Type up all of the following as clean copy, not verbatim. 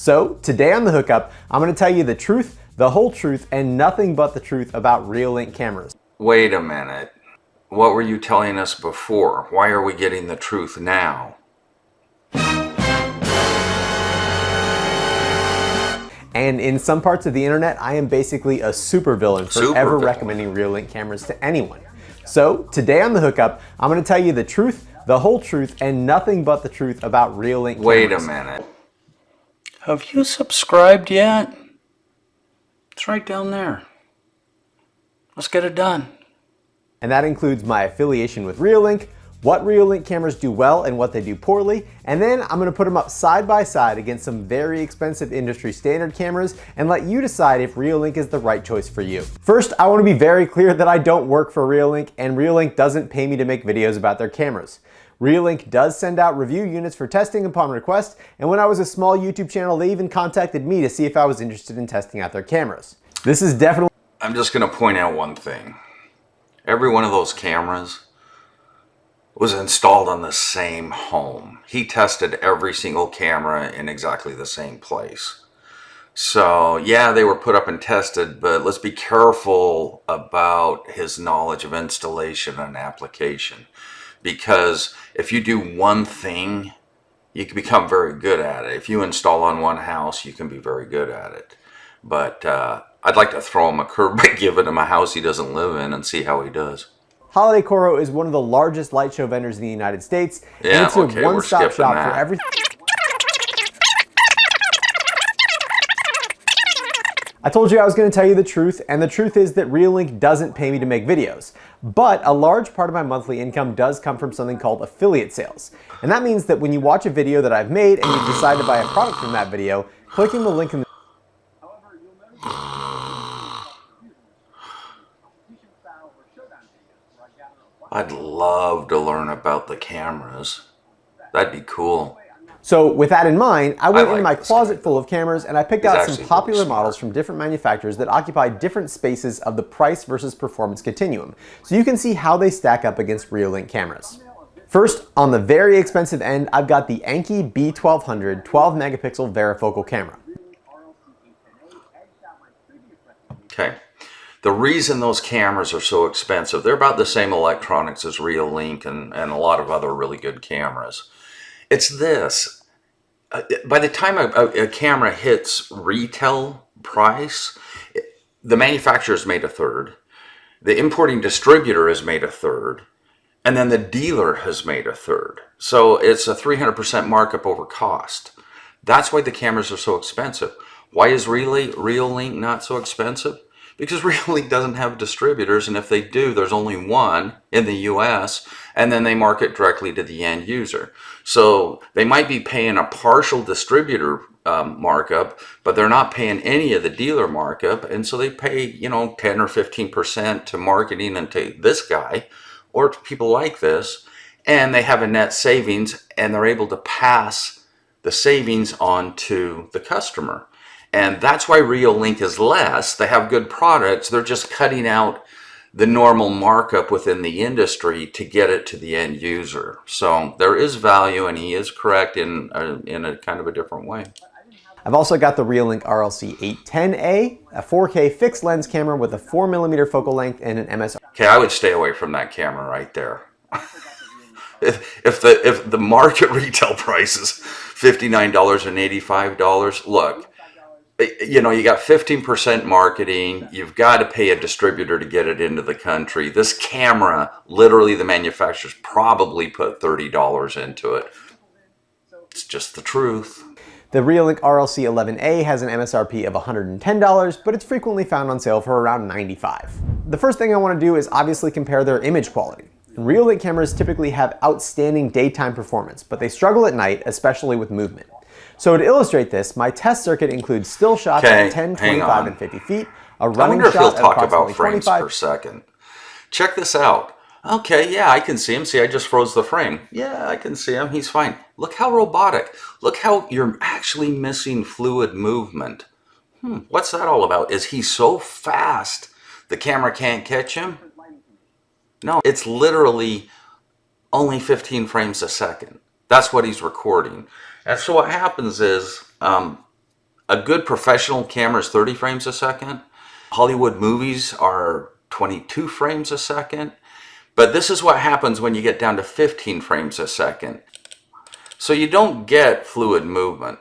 So today on The Hookup, I'm going to tell you the truth, the whole truth, and nothing but the truth about Reolink cameras. Wait a minute. What were you telling us before? Why are we getting the truth now? And in some parts of the internet, I am basically a supervillain for ever recommending Reolink cameras to anyone. So today on The Hookup, I'm going to tell you the truth, the whole truth, and nothing but the truth about Reolink cameras. Wait a minute. Have you subscribed yet? It's right down there. Let's get it done. And that includes my affiliation with Reolink, what Reolink cameras do well and what they do poorly, and then I'm going to put them up side by side against some very expensive industry standard cameras and let you decide if Reolink is the right choice for you. First, I want to be very clear that I don't work for Reolink, and Reolink doesn't pay me to make videos about their cameras. Reolink does send out review units for testing upon request, and when I was a small YouTube channel, they even contacted me to see if I was interested in testing out their cameras. This is definitely... I'm just going to point out one thing. Every one of those cameras was installed on the same home. He tested every single camera in exactly the same place. So yeah, they were put up and tested, but let's be careful about his knowledge of installation and application. Because if you do one thing, you can become very good at it. If you install on one house, you can be very good at it. But I'd like to throw him a curve by giving him a house he doesn't live in and see how he does. Holiday Coro is one of the largest light show vendors in the United States, and it's a one-stop shop for everything. I told you I was going to tell you the truth, and the truth is that Reolink doesn't pay me to make videos. But a large part of my monthly income does come from something called affiliate sales. And that means that when you watch a video that I've made and you decide to buy a product from that video, clicking the link in the I'd love to learn about the cameras. That'd be cool. So with that in mind, I went into my closet full of cameras and I picked out some popular models from different manufacturers that occupy different spaces of the price versus performance continuum, so you can see how they stack up against Reolink cameras. First, on the very expensive end, I've got the Anki B1200 12 megapixel varifocal camera. Okay. The reason those cameras are so expensive, they're about the same electronics as Reolink and a lot of other really good cameras. It's this. By the time a camera hits retail price, the manufacturer's made a third, the importing distributor has made a third, and then the dealer has made a third. So it's a 300% markup over cost. That's why the cameras are so expensive. Why is Reolink not so expensive? Because Reolink doesn't have distributors, and if they do, there's only one in the US, and then they market directly to the end user. So they might be paying a partial distributor markup, but they're not paying any of the dealer markup, and so they pay, 10 or 15% to marketing and to this guy, or to people like this, and they have a net savings, and they're able to pass the savings on to the customer. And that's why Reolink is less. They have good products. They're just cutting out the normal markup within the industry to get it to the end user. So there is value, and he is correct in a kind of a different way. I've also got the Reolink RLC 810A, a 4K fixed lens camera with a 4mm focal length and an MSR. Okay, I would stay away from that camera right there. if the market retail price is $59 and $85, look. You got 15% marketing, you've got to pay a distributor to get it into the country. This camera, literally the manufacturers probably put $30 into it. It's just the truth. The Reolink RLC 11A has an MSRP of $110, but it's frequently found on sale for around $95. The first thing I want to do is obviously compare their image quality. Reolink cameras typically have outstanding daytime performance, but they struggle at night, especially with movement. So to illustrate this, my test circuit includes still shots at 10, 25, and 50 feet, a running shot at approximately 25. Frames per second. Check this out. Okay, yeah, I can see him. See, I just froze the frame. Yeah, I can see him. He's fine. Look how robotic. Look how you're actually missing fluid movement. What's that all about? Is he so fast the camera can't catch him? No, it's literally only 15 frames a second. That's what he's recording. And so what happens is A good professional camera is 30 frames a second. Hollywood movies are 22 frames a second. But this is what happens when you get down to 15 frames a second. So you don't get fluid movement.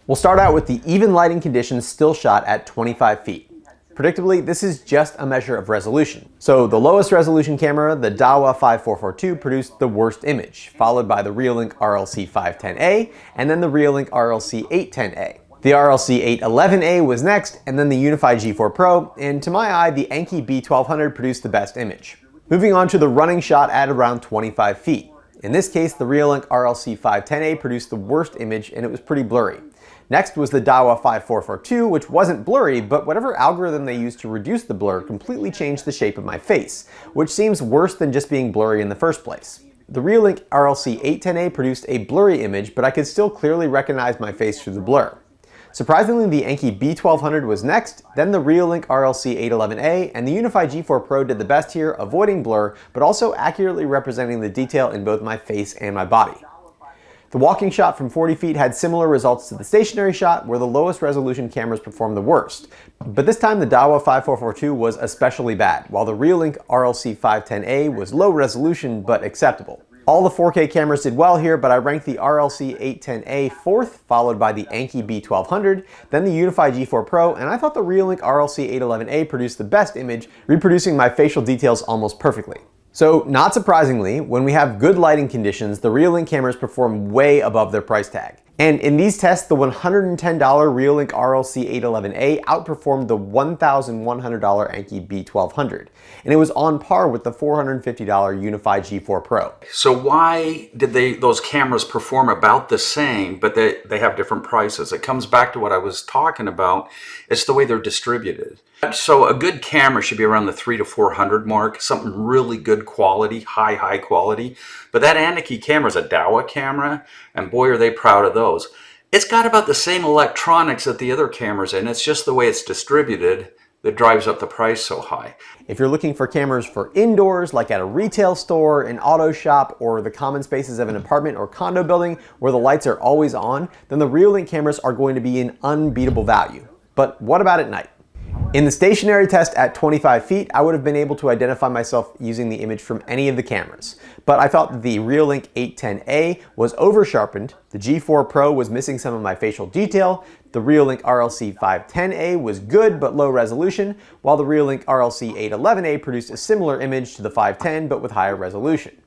We'll start out with the even lighting conditions still shot at 25 feet. Predictably, this is just a measure of resolution. So the lowest resolution camera, the Dahua 5442, produced the worst image, followed by the Reolink RLC 510A, and then the Reolink RLC 810A. The RLC 811A was next, and then the Unify G4 Pro, and to my eye, the Anki B1200 produced the best image. Moving on to the running shot at around 25 feet. In this case, the Reolink RLC 510A produced the worst image, and it was pretty blurry. Next was the Dahua 5442, which wasn't blurry, but whatever algorithm they used to reduce the blur completely changed the shape of my face, which seems worse than just being blurry in the first place. The Reolink RLC 810A produced a blurry image, but I could still clearly recognize my face through the blur. Surprisingly, the Anki B1200 was next, then the Reolink RLC 811A, and the Unify G4 Pro did the best here, avoiding blur, but also accurately representing the detail in both my face and my body. The walking shot from 40 feet had similar results to the stationary shot, where the lowest resolution cameras performed the worst. But this time the Dahua 5442 was especially bad, while the Reolink RLC 510A was low resolution but acceptable. All the 4K cameras did well here, but I ranked the RLC 810A fourth, followed by the Anki B1200, then the Unify G4 Pro, and I thought the Reolink RLC 811A produced the best image, reproducing my facial details almost perfectly. So, not surprisingly, when we have good lighting conditions, the Reolink cameras perform way above their price tag. And in these tests, the $110 Reolink RLC 811A outperformed the $1,100 Anki B1200. And it was on par with the $450 Unify G4 Pro. So why did those cameras perform about the same, but they have different prices? It comes back to what I was talking about. It's the way they're distributed. So a good camera should be around the $300 to $400 mark, something really good quality, high quality. But that Anki camera is a Dahua camera, and boy are they proud of those. It's got about the same electronics that the other cameras in. It's just the way it's distributed that drives up the price so high. If you're looking for cameras for indoors, like at a retail store, an auto shop, or the common spaces of an apartment or condo building where the lights are always on, then the Reolink cameras are going to be an unbeatable value. But what about at night? In the stationary test at 25 feet, I would have been able to identify myself using the image from any of the cameras. But I thought the Reolink 810A was over-sharpened, the G4 Pro was missing some of my facial detail, the Reolink RLC 510A was good but low resolution, while the Reolink RLC 811A produced a similar image to the 510 but with higher resolution.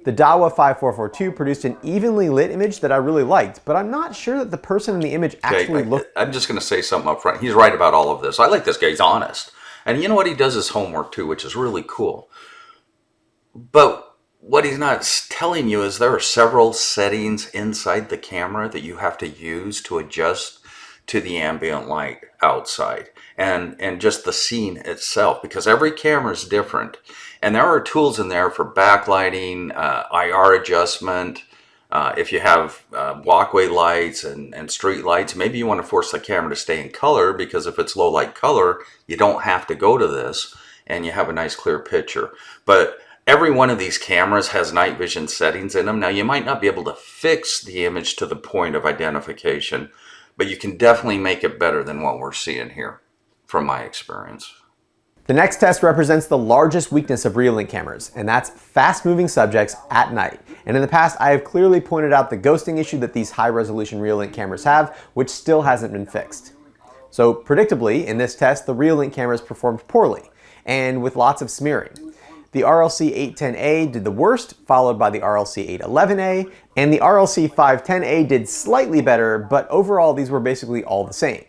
The Dahua 5442 produced an evenly lit image that I really liked, but I'm not sure that the person in the image actually looked... I'm just going to say something up front. He's right about all of this. I like this guy. He's honest. And you know what? He does his homework too, which is really cool. But what he's not telling you is there are several settings inside the camera that you have to use to adjust to the ambient light outside and just the scene itself, because every camera is different. And there are tools in there for backlighting, IR adjustment. If you have walkway lights and street lights, maybe you want to force the camera to stay in color, because if it's low light color, you don't have to go to this and you have a nice clear picture. But every one of these cameras has night vision settings in them. Now, you might not be able to fix the image to the point of identification, but you can definitely make it better than what we're seeing here from my experience. The next test represents the largest weakness of Reolink cameras, and that's fast-moving subjects at night. And in the past, I have clearly pointed out the ghosting issue that these high-resolution Reolink cameras have, which still hasn't been fixed. So predictably, in this test, the Reolink cameras performed poorly, and with lots of smearing. The RLC 810A did the worst, followed by the RLC 811A, and the RLC 510A did slightly better, but overall these were basically all the same.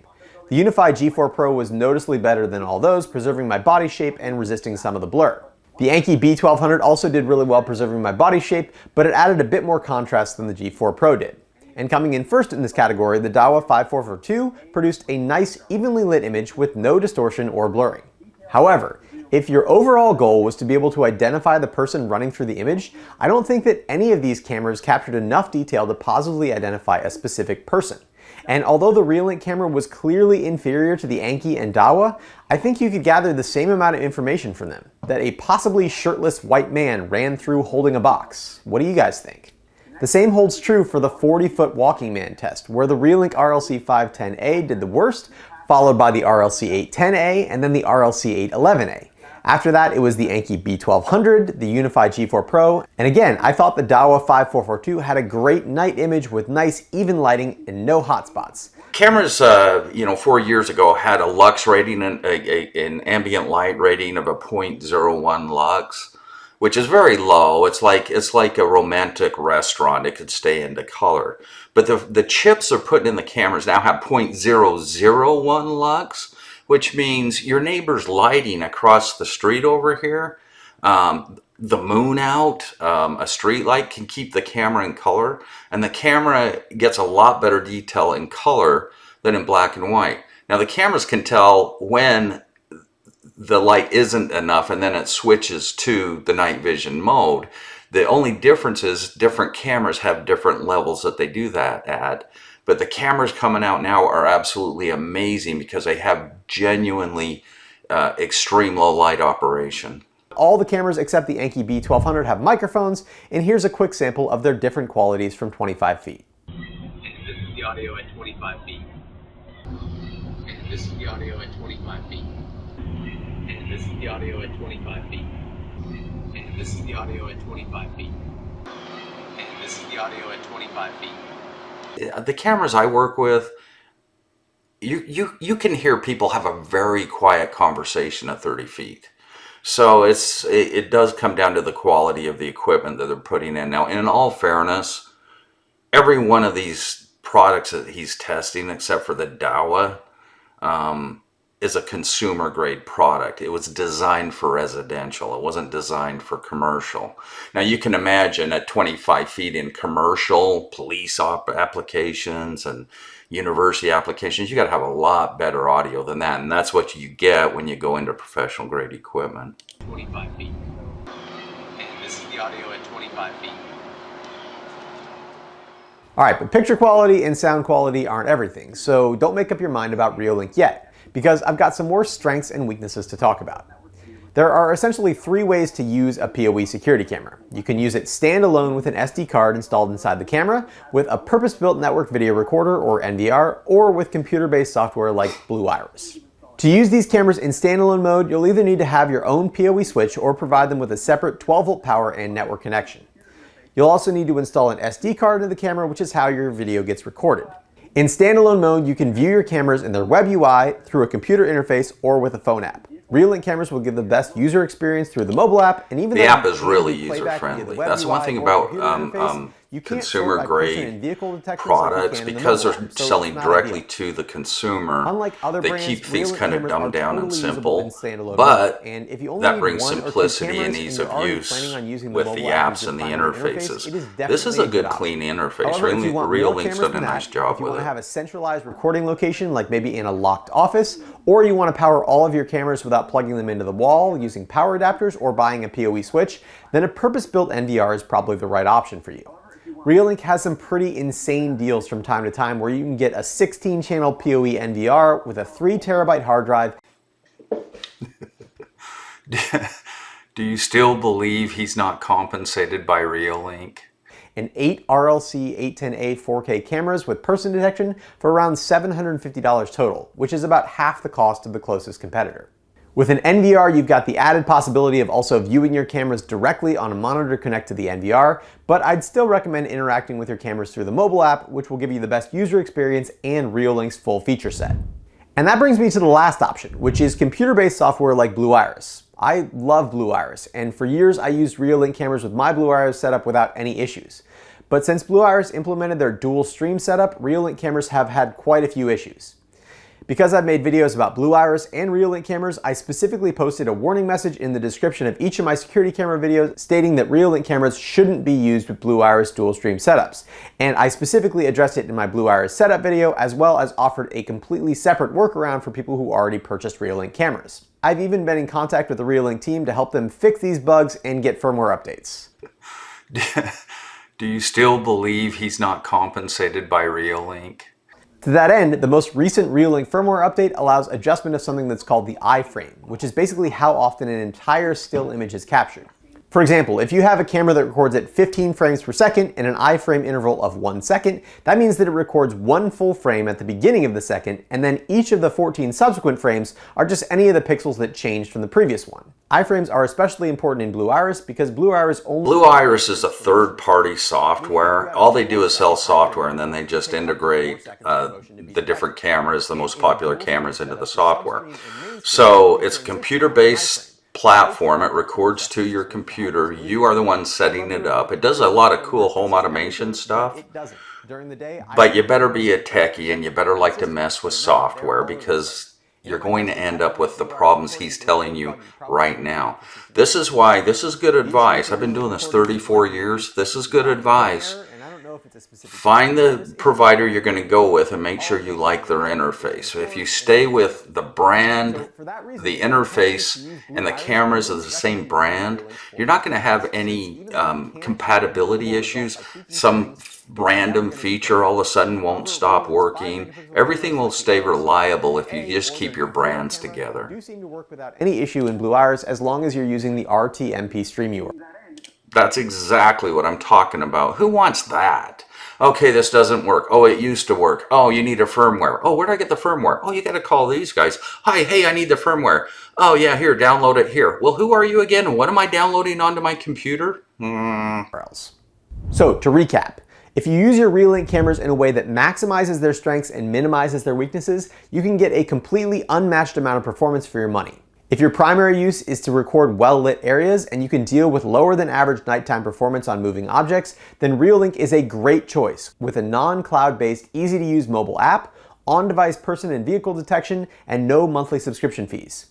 The Unify G4 Pro was noticeably better than all those, preserving my body shape and resisting some of the blur. The Anki B1200 also did really well preserving my body shape, but it added a bit more contrast than the G4 Pro did. And coming in first in this category, the Dahua 5442 produced a nice, evenly lit image with no distortion or blurring. However, if your overall goal was to be able to identify the person running through the image, I don't think that any of these cameras captured enough detail to positively identify a specific person. And although the Reolink camera was clearly inferior to the Anki and Dahua, I think you could gather the same amount of information from them, that a possibly shirtless white man ran through holding a box. What do you guys think? The same holds true for the 40-foot walking man test, where the Reolink RLC 510A did the worst, followed by the RLC 810A and then the RLC 811A. After that, it was the Anki B1200, the Unify G4 Pro, and again, I thought the Dahua 5442 had a great night image with nice, even lighting and no hotspots. Cameras, 4 years ago had a lux rating, an ambient light rating of a 0.01 lux, which is very low. It's like a romantic restaurant. It could stay into color. But the chips they're putting in the cameras now have 0.001 lux, which means your neighbor's lighting across the street over here, the moon out, a street light can keep the camera in color, and the camera gets a lot better detail in color than in black and white. Now the cameras can tell when the light isn't enough and then it switches to the night vision mode. The only difference is different cameras have different levels that they do that at. But the cameras coming out now are absolutely amazing because they have genuinely extreme low light operation. All the cameras except the Anki B1200 have microphones, and here's a quick sample of their different qualities from 25 feet. And this is the audio at 25 feet. And this is the audio at 25 feet. And this is the audio at 25 feet. And this is the audio at 25 feet. And this is the audio at 25 feet. The cameras I work with, you can hear people have a very quiet conversation at 30 feet. So it does come down to the quality of the equipment that they're putting in. Now, in all fairness, every one of these products that he's testing, except for the Dahua, is a consumer grade product. It was designed for residential. It wasn't designed for commercial. Now you can imagine at 25 feet in commercial, police applications and university applications, you got to have a lot better audio than that. And that's what you get when you go into professional grade equipment. 25 feet. And this is the audio at 25 feet. All right, but picture quality and sound quality aren't everything, so don't make up your mind about Reolink yet, because I've got some more strengths and weaknesses to talk about. There are essentially 3 ways to use a PoE security camera. You can use it standalone with an SD card installed inside the camera, with a purpose-built network video recorder or NVR, or with computer-based software like Blue Iris. To use these cameras in standalone mode, you'll either need to have your own PoE switch or provide them with a separate 12-volt power and network connection. You'll also need to install an SD card into the camera, which is how your video gets recorded. In standalone mode, you can view your cameras in their web UI, through a computer interface, or with a phone app. Reolink cameras will give the best user experience through the mobile app, and even the app is really user-friendly. That's one thing about consumer-grade products, because they're selling directly to the consumer. Unlike other they brands, keep things kind of dumbed down and simple, standalone but and if you only that need brings 1 or 2 simplicity cameras and ease of you're use planning on using the with mobile the app apps as and the your primary interfaces. it is This is definitely a good, option. clean interface. However, if you want more Reolink's cameras done a than nice that, job if you with want it. to have a centralized recording location, like maybe in a locked office, or you want to power all of your cameras without plugging them into the wall using power adapters or buying a PoE switch, then a purpose-built NVR is probably the right option for you. Reolink has some pretty insane deals from time to time where you can get a 16-channel PoE NVR with a 3 terabyte hard drive. Do you still believe he's not compensated by Reolink? And 8 RLC 810A 4K cameras with person detection for around $750 total, which is about half the cost of the closest competitor. With an NVR, you've got the added possibility of also viewing your cameras directly on a monitor connected to the NVR, but I'd still recommend interacting with your cameras through the mobile app, which will give you the best user experience and Reolink's full feature set. And that brings me to the last option, which is computer-based software like Blue Iris. I love Blue Iris, and for years I used Reolink cameras with my Blue Iris setup without any issues. But since Blue Iris implemented their dual stream setup, Reolink cameras have had quite a few issues. Because I've made videos about Blue Iris and Reolink cameras, I specifically posted a warning message in the description of each of my security camera videos stating that Reolink cameras shouldn't be used with Blue Iris dual stream setups. And I specifically addressed it in my Blue Iris setup video, as well as offered a completely separate workaround for people who already purchased Reolink cameras. I've even been in contact with the Reolink team to help them fix these bugs and get firmware updates. Do you still believe he's not compensated by Reolink? To that end, the most recent Reolink firmware update allows adjustment of something that's called the iframe, which is basically how often an entire still image is captured. For example, if you have a camera that records at 15 frames per second and an iframe interval of 1 second, that means that it records one full frame at the beginning of the second, and then each of the 14 subsequent frames are just any of the pixels that changed from the previous one. Iframes are especially important in Blue Iris because Blue Iris is a third-party software. All they do is sell software, and then they just integrate the different cameras, the most popular cameras, into the software. So it's a computer-based platform. It records to your computer. You are the one setting it up. It does a lot of cool home automation stuff. But you better be a techie, and you better like to mess with software, because you're going to end up with the problems he's telling you right now. This is why this is good advice. I've been doing this 34 years. This is good advice. Find the provider you're going to go with and make sure you like their interface. If you stay with the brand, the interface, and the cameras of the same brand, you're not going to have any compatibility issues. Some random feature all of a sudden won't stop working. Everything will stay reliable if you just keep your brands together. You seem to work without any issue in Blue Iris as long as you're using the RTMP stream URL. That's exactly what I'm talking about. Who wants that? Okay, this doesn't work. Oh, it used to work. Oh, you need a firmware. Oh, where do I get the firmware? Oh, you got to call these guys. Hi, hey, I need the firmware. Oh, yeah, here, download it here. Well, who are you again? And what am I downloading onto my computer? So, to recap, if you use your Reolink cameras in a way that maximizes their strengths and minimizes their weaknesses, you can get a completely unmatched amount of performance for your money. If your primary use is to record well-lit areas and you can deal with lower than average nighttime performance on moving objects, then Reolink is a great choice with a non-cloud-based, easy-to-use mobile app, on-device person and vehicle detection, and no monthly subscription fees.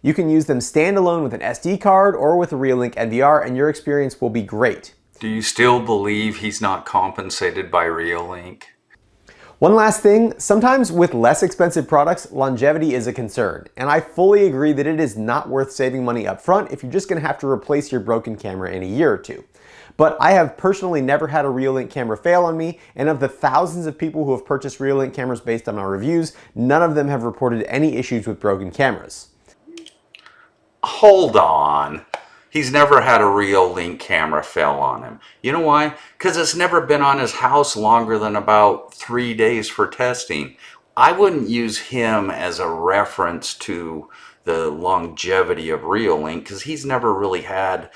You can use them standalone with an SD card or with a Reolink NVR, and your experience will be great. Do you still believe he's not compensated by Reolink? One last thing, sometimes with less expensive products, longevity is a concern, and I fully agree that it is not worth saving money up front if you're just going to have to replace your broken camera in a year or two. But I have personally never had a Reolink camera fail on me, and of the thousands of people who have purchased Reolink cameras based on my reviews, none of them have reported any issues with broken cameras. Hold on. He's never had a Reolink camera fail on him. You know why? Because it's never been on his house longer than about 3 days for testing. I wouldn't use him as a reference to the longevity of Reolink, because he's never really had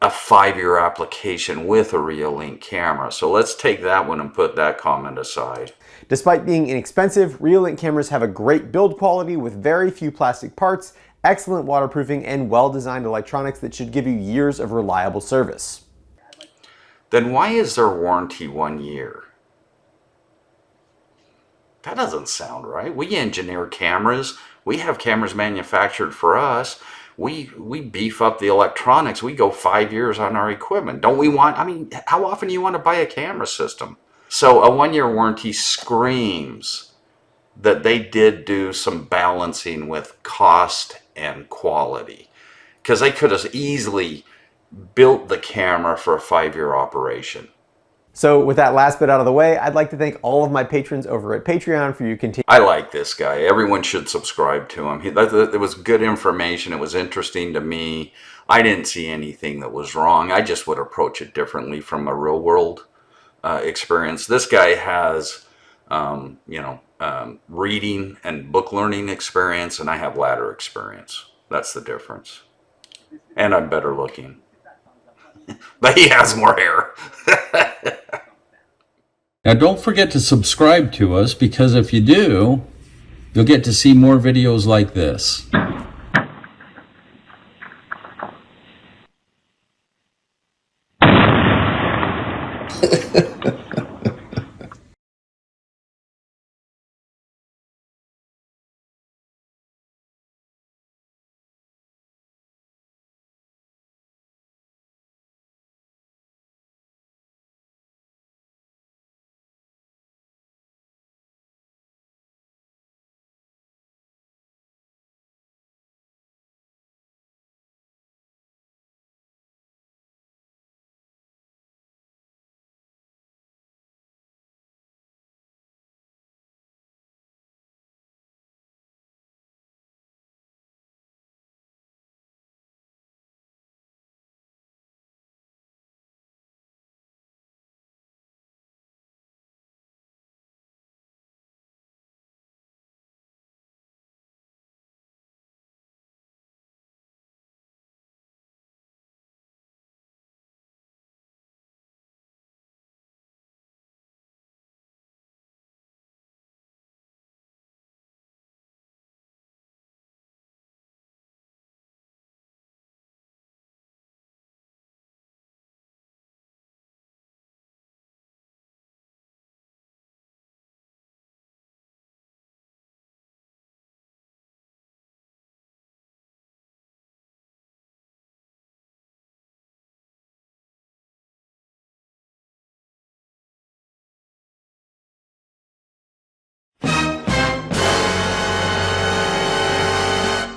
a 5-year application with a Reolink camera. So let's take that one and put that comment aside. Despite being inexpensive, Reolink cameras have a great build quality with very few plastic parts, excellent waterproofing, and well-designed electronics that should give you years of reliable service. Then why is their warranty 1 year? That doesn't sound right. We engineer cameras. We have cameras manufactured for us. We beef up the electronics. We go 5 years on our equipment. Don't we want, I mean, how often do you want to buy a camera system? So a 1-year warranty screams that they did do some balancing with cost and quality, because they could have easily built the camera for a 5-year operation. So with that last bit out of the way, I'd like to thank all of my patrons over at Patreon for your continued... I like this guy. Everyone should subscribe to him. It was good information. It was interesting to me. I didn't see anything that was wrong. I just would approach it differently from a real world experience. This guy has reading and book learning experience, and I have ladder experience. That's the difference. And I'm better looking. But he has more hair. Now don't forget to subscribe to us, because if you do, you'll get to see more videos like this.